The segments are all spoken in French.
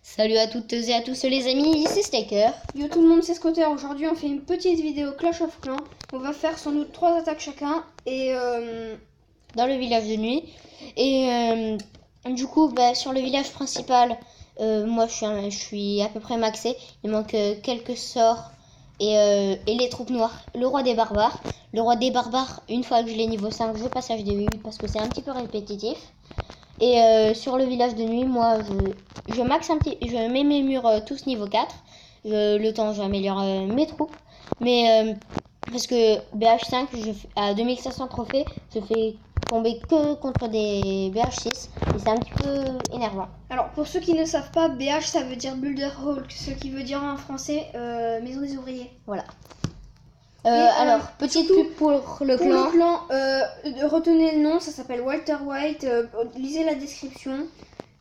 Salut à toutes et à tous les amis, ici Staker. Yo tout le monde, c'est Scotter. Aujourd'hui on fait une petite vidéo Clash of Clans. On va faire sans doute 3 attaques chacun et Dans le village de nuit. Et du coup, sur le village principal, moi je suis à peu près maxé. Il manque quelques sorts et les troupes noires. Le roi des barbares. Le roi des barbares, une fois que je l'ai niveau 5, je passage des 8 parce que c'est un petit peu répétitif. Et sur le village de nuit, moi je max un petit, je mets mes murs tous niveau 4. Le temps j'améliore mes troupes. Mais parce que BH5 à 2500 trophées, je fais tomber que contre des BH6 et c'est un petit peu énervant. Alors pour ceux qui ne savent pas, BH ça veut dire Builder Hall, ce qui veut dire en français maison des ouvriers. Voilà. Alors, petite pub pour le clan. Pour le clan, retenez le nom, ça s'appelle Walter White. Lisez la description.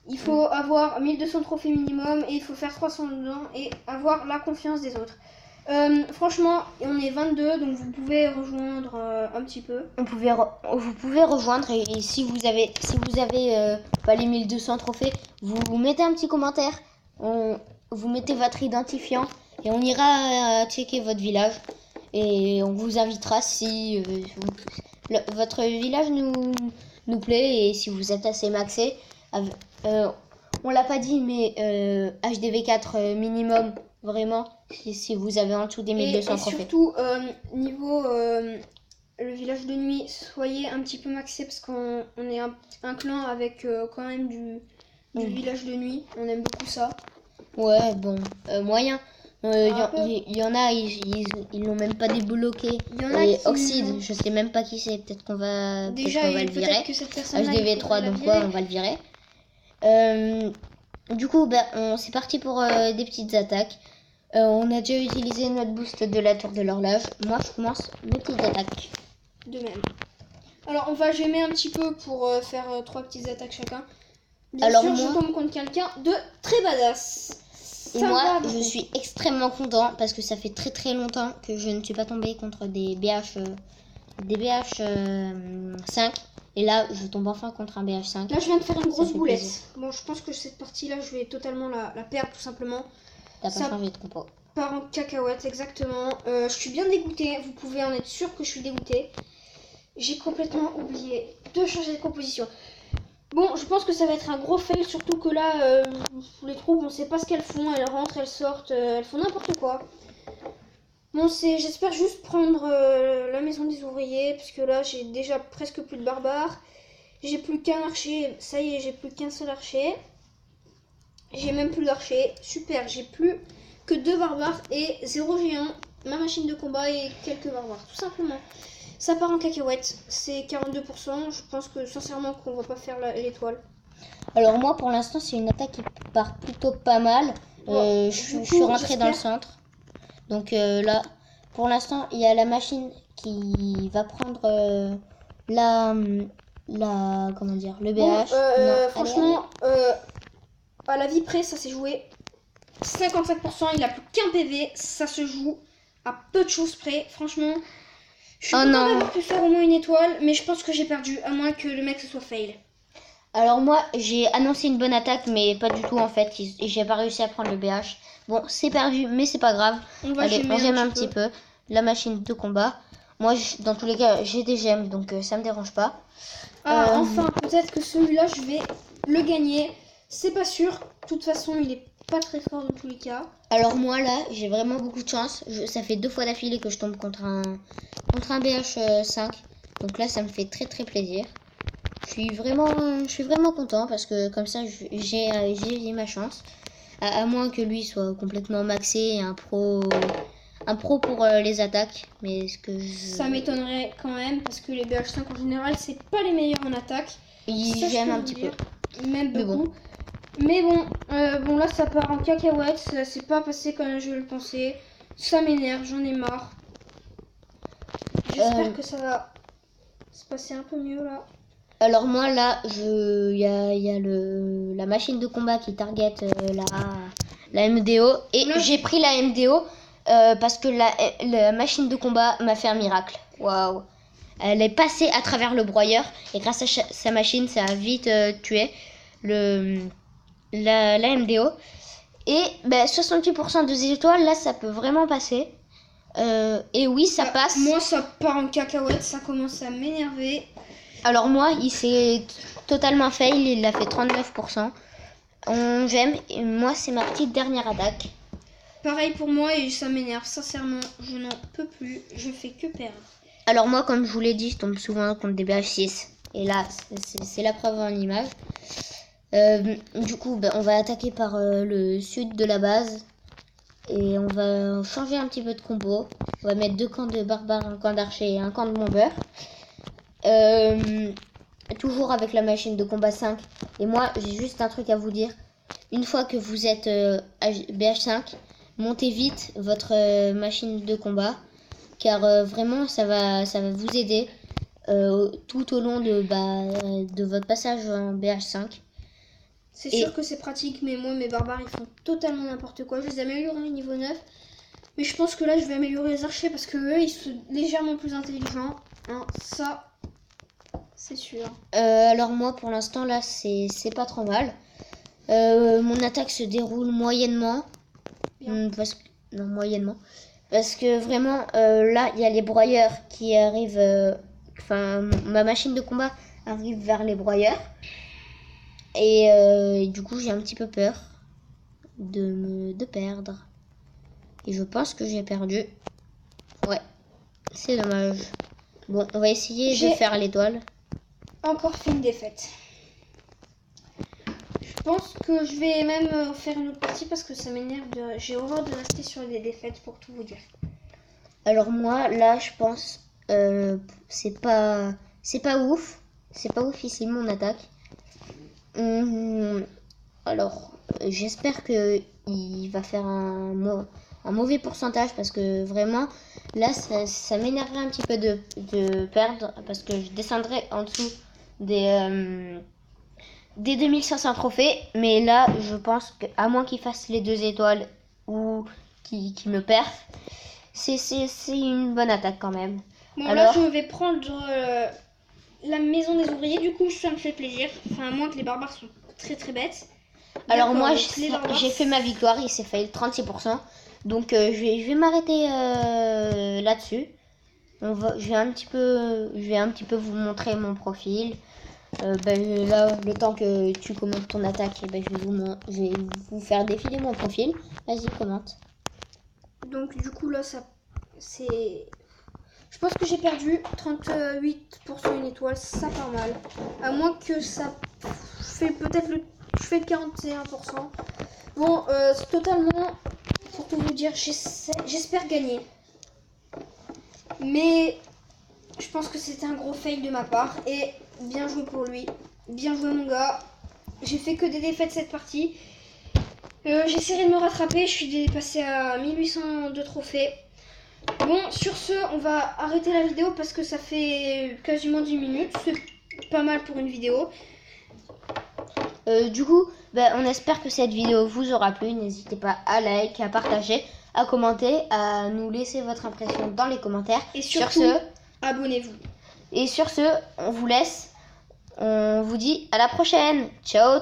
Il faut avoir 1200 trophées minimum et il faut faire 300 dedans et avoir la confiance des autres. Franchement, on est 22, donc vous pouvez rejoindre un petit peu. Vous pouvez rejoindre et si vous avez pas les 1200 trophées, vous mettez un petit commentaire, vous mettez votre identifiant et on ira checker votre village et on vous invitera si votre village nous plaît et si vous êtes assez maxé. On l'a pas dit, mais HDV4 minimum, vraiment, si vous avez en dessous des 1200 trophées. Et surtout, niveau le village de nuit, soyez un petit peu maxé parce qu'on est un clan avec quand même du village de nuit. On aime beaucoup ça. Ouais, bon, moyen. Il y en a, ils l'ont même pas débloqué. Il y en a et Oxide, je sais même pas qui c'est. Peut-être qu'on va le virer. Que cette personne HDV3, donc ouais, on va le virer. Du coup, c'est parti pour des petites attaques. On a déjà utilisé notre boost de la tour de l'horloge. Moi, je commence mes petites attaques. De même. Alors, on va gemmer un petit peu pour faire 3 petites attaques chacun. Bien sûr, je tombe contre quelqu'un de très badass. Et moi, je suis extrêmement content parce que ça fait très très longtemps que je ne suis pas tombée contre des BH 5. Et là, je tombe enfin contre un BH5. Là, je viens de faire une grosse boulette. Bon, je pense que cette partie-là, je vais totalement la perdre, tout simplement. T'as pas changé de compo. Part en cacahuète, exactement. Je suis bien dégoûtée. Vous pouvez en être sûr que je suis dégoûtée. J'ai complètement oublié de changer de composition. Bon, je pense que ça va être un gros fail, surtout que là, les troupes, on sait pas ce qu'elles font. Elles rentrent, elles sortent, elles font n'importe quoi. Bon, j'espère juste prendre la maison des ouvriers, parce que là, j'ai déjà presque plus de barbares. J'ai plus qu'un archer, ça y est, j'ai plus qu'un seul archer. J'ai même plus d'archer, super, j'ai plus que 2 barbares et 0 géant, ma machine de combat et quelques barbares, tout simplement. Ça part en cacahuète, c'est 42%, je pense que sincèrement qu'on va pas faire l'étoile. Alors moi pour l'instant c'est une attaque qui part plutôt pas mal, je suis rentrée dans le centre. Donc là pour l'instant il y a la machine qui va prendre comment dire, le BH. Bon, franchement, à la vie près ça s'est joué 55%, il a plus qu'un PV, ça se joue à peu de choses près, franchement. Je suis contente d'avoir pu faire au moins une étoile, mais je pense que j'ai perdu, à moins que le mec se soit fail. Alors moi, j'ai annoncé une bonne attaque, mais pas du tout en fait. Et j'ai pas réussi à prendre le BH. Bon, c'est perdu, mais c'est pas grave. Allez, on gemme un petit peu. La machine de combat. Moi, dans tous les cas, j'ai des gemmes, donc ça me dérange pas. Enfin, peut-être que celui-là, je vais le gagner. C'est pas sûr. De toute façon, il est pas très fort dans tous les cas. Alors moi là, j'ai vraiment beaucoup de chance. Ça fait 2 fois d'affilée que je tombe contre un BH5. Donc là, ça me fait très très plaisir. Je suis vraiment content parce que comme ça, j'ai ma chance. À moins que lui soit complètement maxé et un pro pour les attaques. Mais ça m'étonnerait quand même parce que les BH5 en général, c'est pas les meilleurs en attaque. J'aime un petit peu. Même beaucoup. Mais bon, là ça part en cacahuète, ça s'est pas passé comme je le pensais. Ça m'énerve, j'en ai marre. J'espère que ça va se passer un peu mieux là. Alors moi là, il y a la machine de combat qui target la MDO et j'ai pris la MDO parce que la machine de combat m'a fait un miracle. Waouh! Elle est passée à travers le broyeur et grâce à sa machine, ça a vite tué la MDO. Et 68% de étoiles, là, ça peut vraiment passer. Et oui, ça passe. Moi, ça part en cacahuète, ça commence à m'énerver. Alors moi, il s'est totalement fail, il a fait 39%. J'aime, et moi, c'est ma petite dernière attaque. Pareil pour moi et ça m'énerve, sincèrement, je n'en peux plus, je fais que perdre. Alors moi, comme je vous l'ai dit, je tombe souvent contre des BH6. Et là, c'est la preuve en image. Du coup, on va attaquer par le sud de la base. Et on va changer un petit peu de combo. On va mettre 2 camps de barbares, un camp d'archer et un camp de bombeur. Toujours avec la machine de combat 5. Et moi, j'ai juste un truc à vous dire. Une fois que vous êtes BH5, montez vite votre machine de combat. Car vraiment, ça va vous aider tout au long de votre passage en BH5. C'est sûr que c'est pratique, mais moi, mes barbares, ils font totalement n'importe quoi. Je les ai améliorés au niveau 9. Mais je pense que là, je vais améliorer les archers parce que eux, ils sont légèrement plus intelligents. Hein, ça, c'est sûr. Alors moi, pour l'instant, là, c'est pas trop mal. Mon attaque se déroule moyennement. Moyennement. Parce que vraiment, là, il y a les broyeurs qui arrivent... ma machine de combat arrive vers les broyeurs. Et du coup, j'ai un petit peu peur de perdre. Et je pense que j'ai perdu. Ouais, c'est dommage. Bon, on va essayer de faire l'étoile. Encore fait une défaite. Je pense que je vais même faire une autre partie parce que ça m'énerve. J'ai horreur de rester sur des défaites pour tout vous dire. Alors moi, là, je pense c'est pas ouf. C'est pas ouf ici, mon attaque. Alors, j'espère qu'il va faire un mauvais pourcentage parce que vraiment, là, ça m'énerverait un petit peu de perdre parce que je descendrai en dessous des 2500 trophées. Mais là, je pense qu'à moins qu'il fasse les 2 étoiles ou qu'il me perde, c'est une bonne attaque quand même. Bon, alors, là, je vais prendre la maison des ouvriers. Du coup, ça me fait plaisir. Enfin, à moins que les barbares sont très très bêtes. Alors moi, j'ai fait ma victoire. Il s'est fait 36%. Donc, je vais m'arrêter là-dessus. Je vais un petit peu vous montrer mon profil. Là, le temps que tu commentes ton attaque, je vais vous faire défiler mon profil. Vas-y, commente. Donc du coup là, c'est... Je pense que j'ai perdu 38% une étoile, ça part mal. À moins que ça fait peut-être je fais le 41%. Bon, totalement, pour tout vous dire, j'espère gagner. Mais je pense que c'était un gros fail de ma part. Et bien joué pour lui. Bien joué mon gars. J'ai fait que des défaites cette partie. J'essaierai de me rattraper. Je suis passé à 1802 trophées. Bon, sur ce, on va arrêter la vidéo parce que ça fait quasiment 10 minutes. C'est pas mal pour une vidéo. Du coup, on espère que cette vidéo vous aura plu. N'hésitez pas à liker, à partager, à commenter, à nous laisser votre impression dans les commentaires. Et surtout, abonnez-vous. Et sur ce, on vous laisse. On vous dit à la prochaine. Ciao.